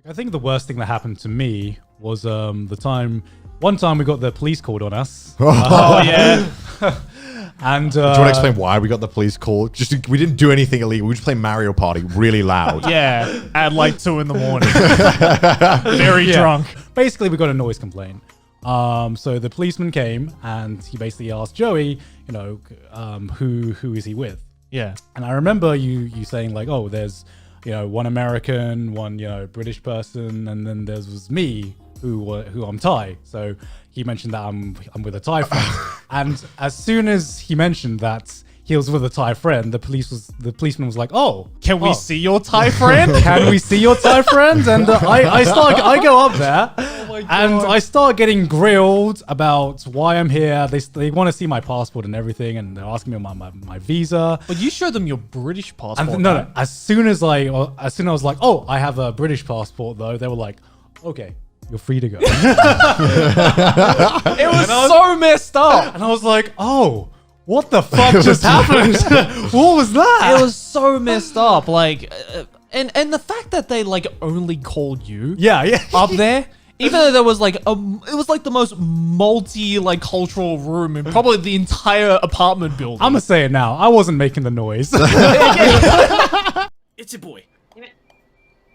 I think the worst thing that happened to me was one time we got the police called on us. Oh yeah. And do you want to explain why we got the police call? We didn't do anything illegal. We just played Mario Party really loud. Yeah, at like 2 in the morning. Very drunk. Basically, we got a noise complaint. So the policeman came and he basically asked Joey, who is he with? Yeah. And I remember you saying like, oh, there's, one American, one, British person, and then there was me who I'm Thai. So he mentioned that I'm with a Thai friend. And as soon as he mentioned that he was with a Thai friend, the policeman was like, oh, Can we see your Thai friend? Can we see your Thai friend? And I go up there and I start getting grilled about why I'm here. They want to see my passport and everything, and they're asking me about my visa. But you show them your British passport. And no. As soon as I was like, oh, I have a British passport though, they were like, okay, you're free to go. It was so messed up. And I was like, oh, what the fuck just happened? What was that? It was so messed up. Like, and the fact that they like only called you. Yeah. Up there. Even though there was like it was like the most cultural room in probably the entire apartment building. I'm gonna say it now. I wasn't making the noise. It's a boy.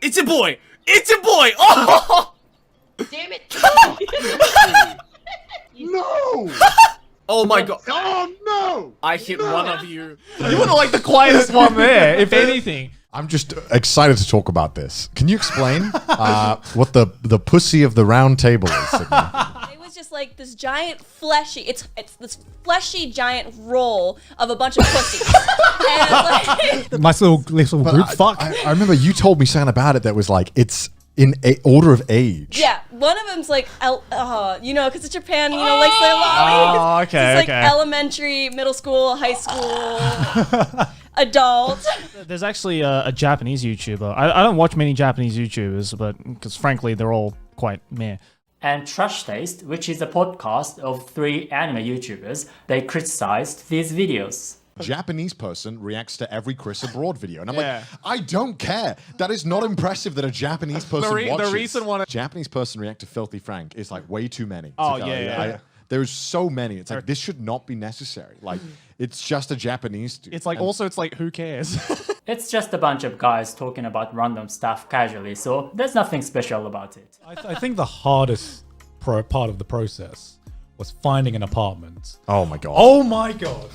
It's a boy. It's a boy. Oh! Damn it! No! Oh my god! Oh no! I hit one of you. You were like the quietest one there, if anything. I'm just excited to talk about this. Can you explain what the pussy of the round table is, Sydney? It was just like this giant fleshy. It's this fleshy giant roll of a bunch of pussies. And like, My little group. Fuck. I remember you told me something about it that was like, it's in order of age. yeah, one of them's like, because it's Japan, like say lollies. Oh, okay, It's like okay. elementary, middle school, high school, adult. There's actually a Japanese YouTuber. I don't watch many Japanese YouTubers, but because frankly they're all quite meh. And Trash Taste, which is a podcast of 3 anime YouTubers, they criticized these videos. Japanese person reacts to every Chris Abroad video. And I'm Yeah. like, I don't care. That is not impressive that a Japanese person watches. The recent one... Japanese person react to Filthy Frank is like way too many. Oh, to go. yeah. There's so many. It's like, this should not be necessary. Like, it's just a Japanese dude. It's like, also, it's like, who cares? It's just a bunch of guys talking about random stuff casually, so there's nothing special about it. I think the hardest part of the process was finding an apartment. Oh my god. Oh my god.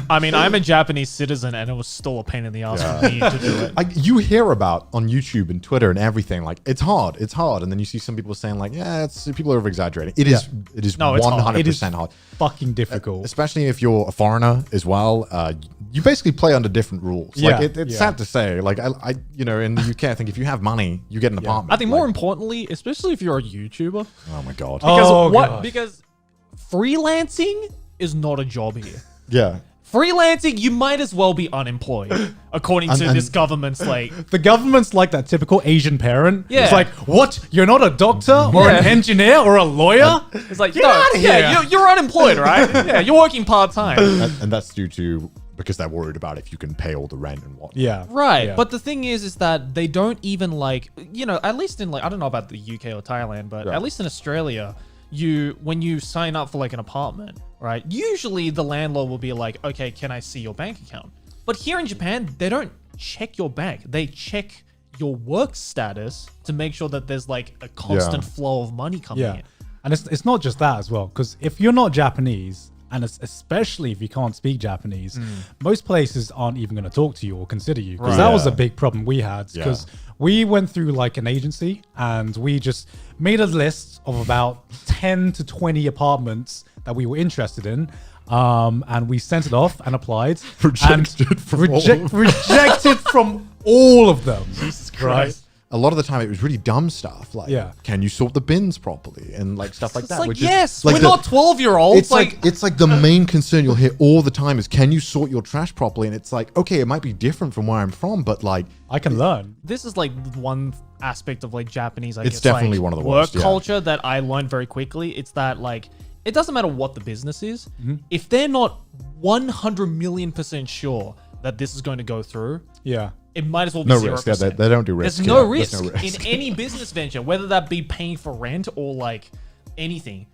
I mean, I'm a Japanese citizen, and it was still a pain in the ass for me to do it. You hear about on YouTube and Twitter and everything, like, it's hard. And then you see some people saying like, yeah, people are over-exaggerating. It is No, it's hard. 100% hard. Fucking difficult. Especially if you're a foreigner as well. You basically play under different rules. Yeah, Like, it's sad to say. Like, I in the UK, I think if you have money, you get an apartment. I think more importantly, especially if you're a YouTuber, Oh my god. because freelancing is not a job here. Yeah. Freelancing, you might as well be unemployed, according to And- this government's like. The government's like that typical Asian parent. Yeah. It's like, what? You're not a doctor or an engineer or a lawyer? It's like, Get no, outta yeah, here. you're unemployed, right? Yeah, you're working part time. And that's due to because they're worried about if you can pay all the rent and whatnot. Yeah. Right, Yeah. but the thing is that they don't even like, at least in like, I don't know about the UK or Thailand, but Right. at least in Australia, when you sign up for like an apartment, right? Usually the landlord will be like, okay, can I see your bank account? But here in Japan, they don't check your bank. They check your work status to make sure that there's like a constant flow of money coming in. And it's not just that as well, because if you're not Japanese, and especially if you can't speak Japanese, most places aren't even going to talk to you or consider you. Because that was a big problem we had. Because we went through like an agency and we just made a list of about 10 to 20 apartments that we were interested in. And we sent it off and applied. Rejected from all of them. Jesus Christ. Right? A lot of the time it was really dumb stuff like, can you sort the bins properly and like stuff like It's that. like, which yes, is, like we're not 12-year-olds. It's like the main concern you'll hear all the time is, can you sort your trash properly? And it's like, okay, it might be different from where I'm from, but like I can learn. This is like one aspect of like Japanese, I guess. It's definitely like, one of the work worst, yeah. culture that I learned very quickly. It's that like, it doesn't matter what the business is. If they're not 100 million% sure that this is going to go through, it might as well be No 0%. risk. Yeah, they don't do risk. There's no Yeah, risk there's no risk. in any business venture, whether that be paying for rent or like anything.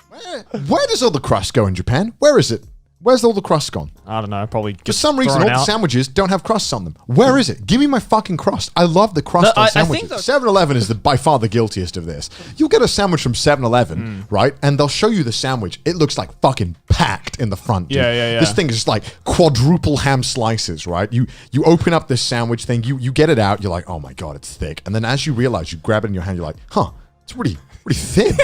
Where does all the crust go in Japan? Where is it? Where's all the crust gone? I don't know. Probably For some reason, all the sandwiches don't have crusts on them. Where is it? Give me my fucking crust. I love the crust No, on I think sandwiches. that- 7-Eleven is by far the guiltiest of this. You'll get a sandwich from 7-Eleven, right? And they'll show you the sandwich. It looks like fucking packed in the front. Dude. Yeah. This thing is just like quadruple ham slices, right? You open up this sandwich thing, you get it out, you're like, oh my God, it's thick. And then as you realize, you grab it in your hand, you're like, huh, it's pretty thin.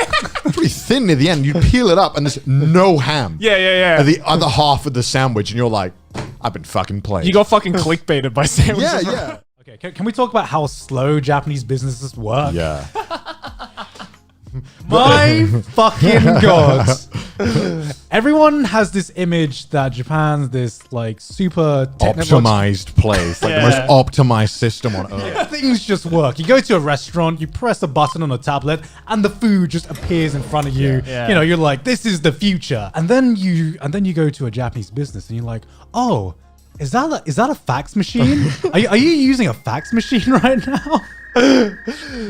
Pretty thin near the end. You peel it up and there's no ham. Yeah. At the other half of the sandwich, and you're like, I've been fucking played. You got fucking clickbaited by sandwiches. yeah. Okay, can we talk about how slow Japanese businesses work? Yeah. My fucking god. Everyone has this image that Japan's this like super Optimized place. Like the Yeah. most optimized system on earth. things just work. You go to a restaurant, you press a button on a tablet, and the food just appears in front of you. Yeah. You know, you're like, this is the future. And then you go to a Japanese business and you're like, oh, is that a fax machine? Are you using a fax machine right now?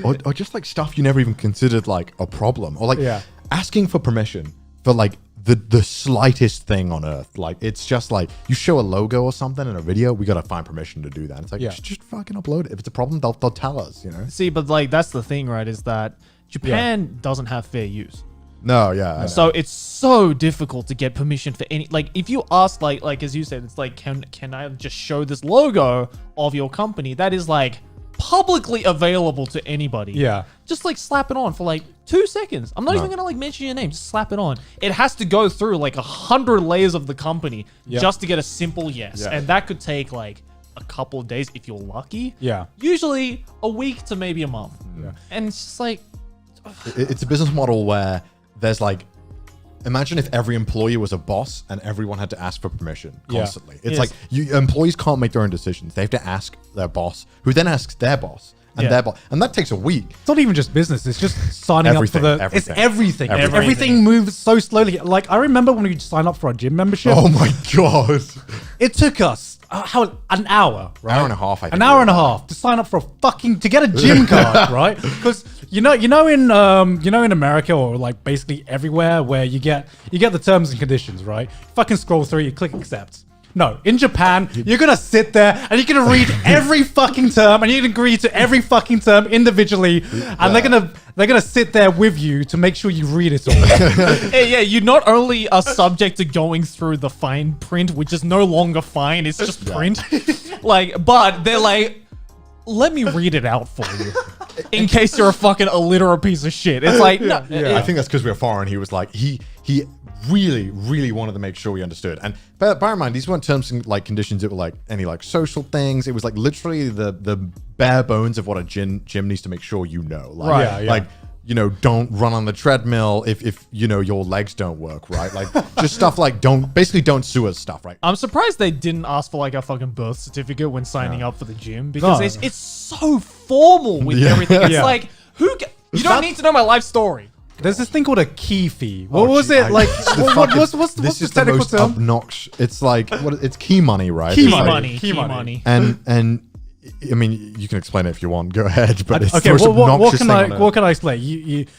Or just like stuff you never even considered like a problem. Or like Yeah. asking for permission for like the slightest thing on earth. Like it's just like you show a logo or something in a video, we gotta find permission to do that. It's like Yeah. just fucking upload it. If it's a problem, they'll tell us, you know? See, but like that's the thing, right? Is that Japan doesn't have fair use. No, yeah. I know. So it's so difficult to get permission for any. Like, if you ask, like as you said, it's like, can I just show this logo of your company that is like publicly available to anybody? Yeah. Just like slap it on for like 2 seconds. I'm not even gonna like mention your name. Just slap it on. It has to go through like 100 layers of the company just to get a simple yes, Yeah. and that could take like a couple of days if you're lucky. Yeah. Usually a week to maybe a month. Yeah. And it's just like, It's a business model where there's like, imagine if every employee was a boss and everyone had to ask for permission constantly. It's Yes. like employees can't make their own decisions. They have to ask their boss, who then asks their boss and their boss, and that takes a week. It's not even just business. It's just signing up for Everything, It's everything. Everything. Everything moves so slowly. Like I remember when we signed up for our gym membership. Oh my god! It took us an hour, right? Hour and a half. I think An hour and a half to sign up for to get a gym card, right? Because you know in America or like basically everywhere where you get the terms and conditions, right? Fucking scroll through, you click accept. No, in Japan, you're gonna sit there and you're gonna read every fucking term and you're gonna agree to every fucking term individually, and they're gonna sit there with you to make sure you read it all. yeah, you not only are subject to going through the fine print, which is no longer fine, it's just print. Like, but they're like, let me read it out for you. In case you're a fucking illiterate piece of shit. It's like, no. I think that's because we're foreign. He was like, he really wanted to make sure we understood. And bear in mind, these weren't terms and like conditions. It were like any like social things. It was like literally the bare bones of what a gym needs to make sure you know. Like, Right. Yeah. like, you know, don't run on the treadmill if you know your legs don't work, right? Like just stuff like don't sue us stuff, right? I'm surprised they didn't ask for like a fucking birth certificate when signing up for the gym because No. it's so formal with everything. It's Yeah. like, you don't need to know my life story. There's this thing called a key fee. What was it like? What's This the is the technical most term? obnoxious. It's like it's key money, right? Key It's money. like- And I mean, you can explain it if you want. Go ahead. But it's Okay, the most what obnoxious thing on what earth. can I explain?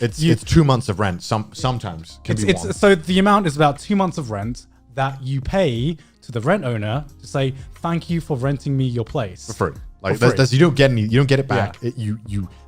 It's 2 months of rent. Sometimes can be one. So the amount is about 2 months of rent that you pay to the rent owner to say thank you for renting me your place For free. Like For free. you don't get it back.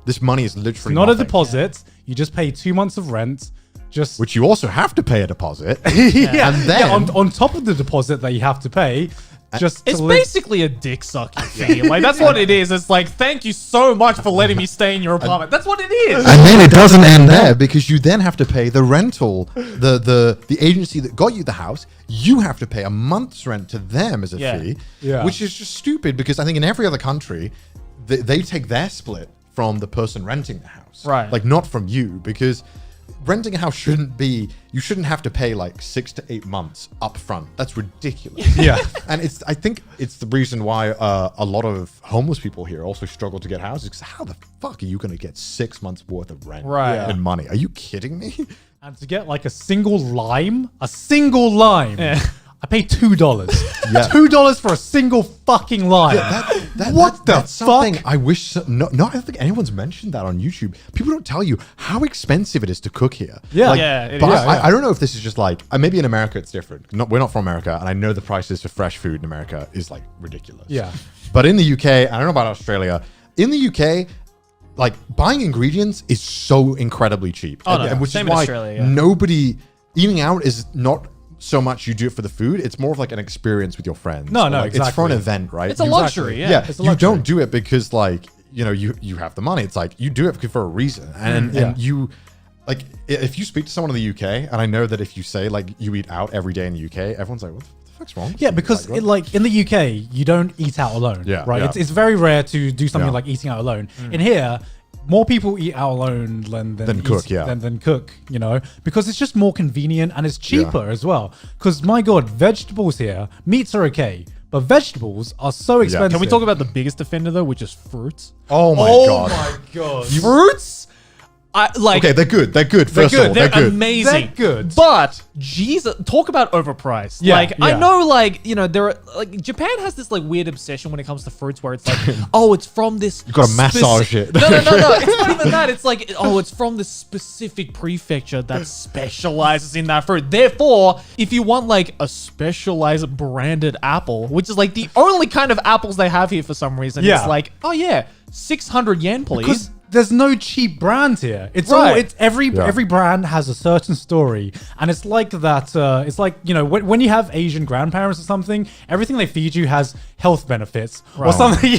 This money is literally Not a nothing. deposit. You just pay 2 months of rent. Just Which you also have to pay a deposit. yeah, And then on top of the deposit that you have to pay, just It's to live. basically a dick sucking fee. Like, that's what it is. It's like, thank you so much for letting me stay in your apartment. That's what it is. And then it doesn't end there because you then have to pay the rental, the agency that got you the house. You have to pay a month's rent to them as a fee, which is just stupid because I think in every other country, they take their split from the person renting the house, Right. Like not from you because renting a house you shouldn't have to pay like 6 to 8 months up front. That's ridiculous. Yeah. And I think it's the reason why a lot of homeless people here also struggle to get houses because how the fuck are you going to get 6 months worth of rent Right. and money? Are you kidding me? And to get like a single lime, I pay $2. Yeah. $2 for a single fucking lime. That's something I wish. No, I don't think anyone's mentioned that on YouTube. People don't tell you how expensive it is to cook here. Yeah. It but is. I don't know if this is just like maybe in America it's different. We're not from America, and I know the prices for fresh food in America is like ridiculous. Yeah. But in the UK, I don't know about Australia. In the UK, like buying ingredients is so incredibly cheap. Oh, no. And which Same is in why Australia, yeah. nobody eating out is not so much you do it for the food. It's more of like an experience with your friends. No, Or, no, like, It's for an exactly. event, right? It's a luxury, yeah. Yeah, It's a you luxury. don't do it because like you have the money. It's like you do it for a reason, and you like if you speak to someone in the UK, and I know that if you say like you eat out every day in the UK, everyone's like, what the fuck's wrong? Yeah, because in the UK, you don't eat out alone. Yeah, right. yeah. It's very rare to do something Yeah. like eating out alone. In here, more people eat out alone than cook, yeah. than cook. Because it's just more convenient and it's cheaper as well. Because my god, vegetables here, meats are okay, but vegetables are so expensive. Can we talk about the biggest offender though, which is fruits? Oh my god. god. Fruits? Okay, they're good. They're good. First of all, They're they're good. amazing. They're good. But Jesus, talk about overpriced. Yeah, I yeah. know, there are Japan has this like weird obsession when it comes to fruits, where it's like, oh, it's from this. You gotta massage it. No. It's not even that. It's like, oh, it's from this specific prefecture that specializes in that fruit. Therefore, if you want like a specialized branded apple, which is like the only kind of apples they have here for some reason, Yeah. it's like, oh yeah, 600 yen, please. Because there's no cheap brand here. It's Right. all. It's every brand has a certain story, and it's like that. It's like when you have Asian grandparents or something, everything they feed you has health benefits or something.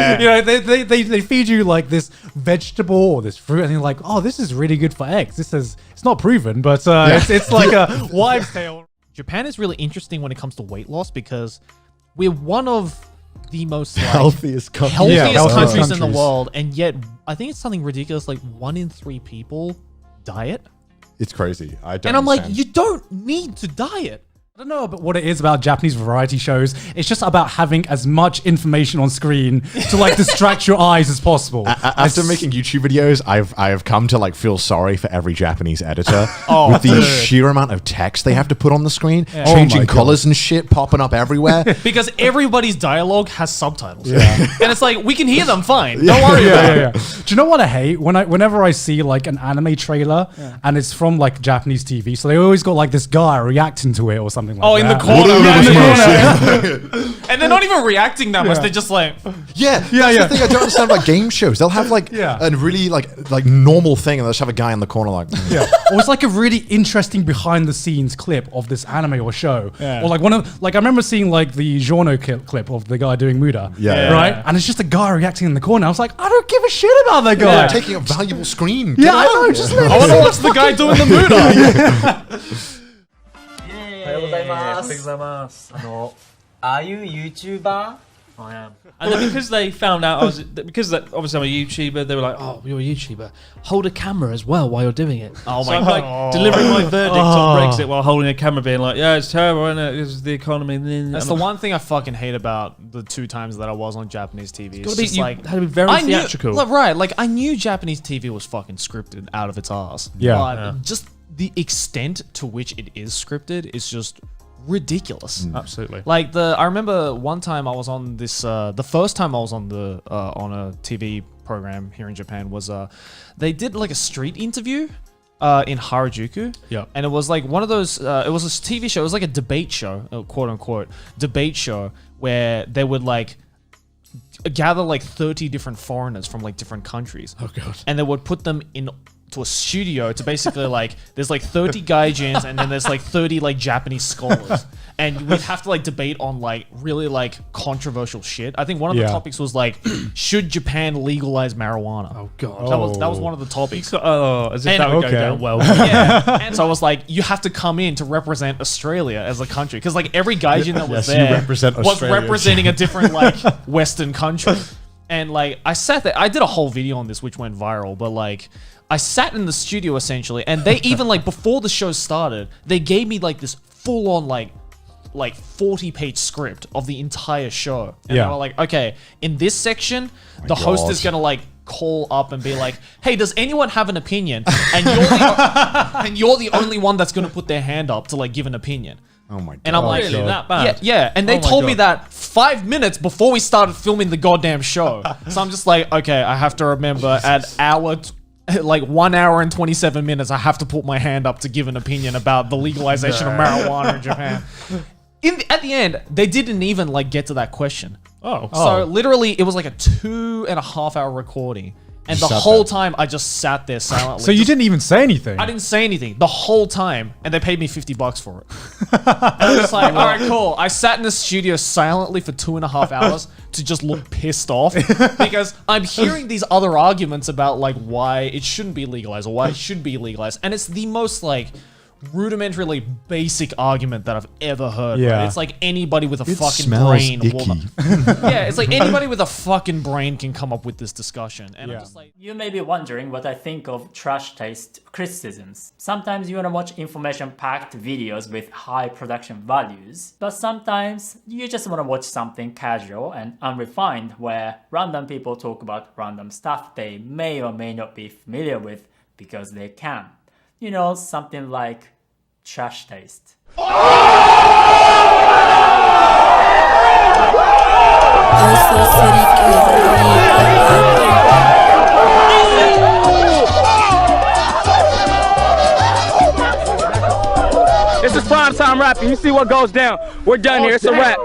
They feed you like this vegetable or this fruit, and you're like, oh, this is really good for eggs. It's not proven, but it's like a wives' tale. Japan is really interesting when it comes to weight loss because we're one of the most Healthiest countries. healthiest countries in the countries. world, and yet I think it's something ridiculous like 1 in 3 people diet. It's crazy. I don't. And I'm like, understand. you don't need to diet. I don't know about what it is about Japanese variety shows. It's just about having as much information on screen to like distract your eyes as possible. After making YouTube videos, I have come to like feel sorry for every Japanese editor Oh, with the dude. sheer amount of text they have to put on the screen, Oh my changing God. colors and shit popping up everywhere. Because everybody's dialogue has subtitles. And it's like, we can hear them fine. Don't worry about it. Do you know what I hate? Whenever I see like an anime trailer and it's from like Japanese TV, so they always got like this guy reacting to it or something like Oh, that. in the corner. Yeah, in the corner. And they're not even reacting that much. They're just like, Yeah, that's the thing I don't understand about game shows. They'll have like a really like normal thing, and they'll just have a guy in the corner like, Or it's like a really interesting behind the scenes clip of this anime or show. Yeah. Or like I remember seeing like the Giorno clip of the guy doing Muda. Yeah. Right? And it's just a guy reacting in the corner. I was like, I don't give a shit about that guy. They're taking a valuable screen. Yeah, I know. Just let I want to watch the guy doing the mood. おはようございます。Are you YouTuber? I am. And then because they found out because obviously I'm a YouTuber, they were like, "Oh, you're a YouTuber. Hold a camera as well while you're doing it." Oh so my I'm God. like delivering my verdict on Brexit while holding a camera, being like, "Yeah, it's terrible, isn't it? It's the economy." That's the one thing I fucking hate about the 2 times that I was on Japanese TV. It's Gotta be, just you like, had to be very I knew, theatrical. like I knew Japanese TV was fucking scripted out of its ass. Yeah. But just the extent to which it is scripted is just ridiculous. Absolutely. Like I remember one time I was on this. The first time I was on on a TV program here in Japan was they did like a street interview in Harajuku. Yeah. And it was like one of those. It was a TV show. It was like a debate show, quote unquote debate show, where they would like gather like 30 different foreigners from like different countries. Oh god. And they would put them in to a studio to basically like there's like 30 gaijins and then there's like 30 like Japanese scholars, and we'd have to like debate on like really like controversial shit. I think one of the topics was like, should Japan legalize marijuana? Oh god. That was one of the topics. As if And- that would okay. go down well. Yeah. And so I was like, you have to come in to represent Australia as a country, because like every gaijin that was Yes, you there represent was Australia. representing a different like Western country. And like I sat there, I did a whole video on this which went viral, but like I sat in the studio essentially, and they even like before the show started, they gave me like this full on like 40-page script of the entire show. And Yeah. they were like, okay, in this section, the host God. is gonna like call up and be like, hey, does anyone have an opinion? And you're the only one that's gonna put their hand up to like give an opinion. Oh my god. And I'm like, Really, that bad? Yeah. And they Oh my told me God. that 5 minutes before we started filming the goddamn show. So I'm just like, okay, I have to remember at like 1 hour and 27 minutes, I have to put my hand up to give an opinion about the legalization of marijuana in Japan. At the end, they didn't even like get to that question. Oh. So literally, it was like a 2.5 hour recording. And the whole time, I just sat there silently. So you didn't even say anything? I didn't say anything the whole time, and they paid me $50 for it. And I was like, all right, cool. I sat in the studio silently for 2.5 hours to just look pissed off because I'm hearing these other arguments about like why it shouldn't be legalized or why it should be legalized, and it's the most like rudimentarily basic argument that I've ever heard. Yeah. Right? It's like anybody with a It fucking smells brain icky. will. Yeah, it's like anybody with a fucking brain can come up with this discussion, and I'm just like. You may be wondering what I think of trash taste criticisms. Sometimes you want to watch information-packed videos with high production values, but sometimes you just want to watch something casual and unrefined where random people talk about random stuff they may or may not be familiar with because they can. You know, something like trash taste. This is prime time rapping. You see what goes down. We're done here. It's a wrap.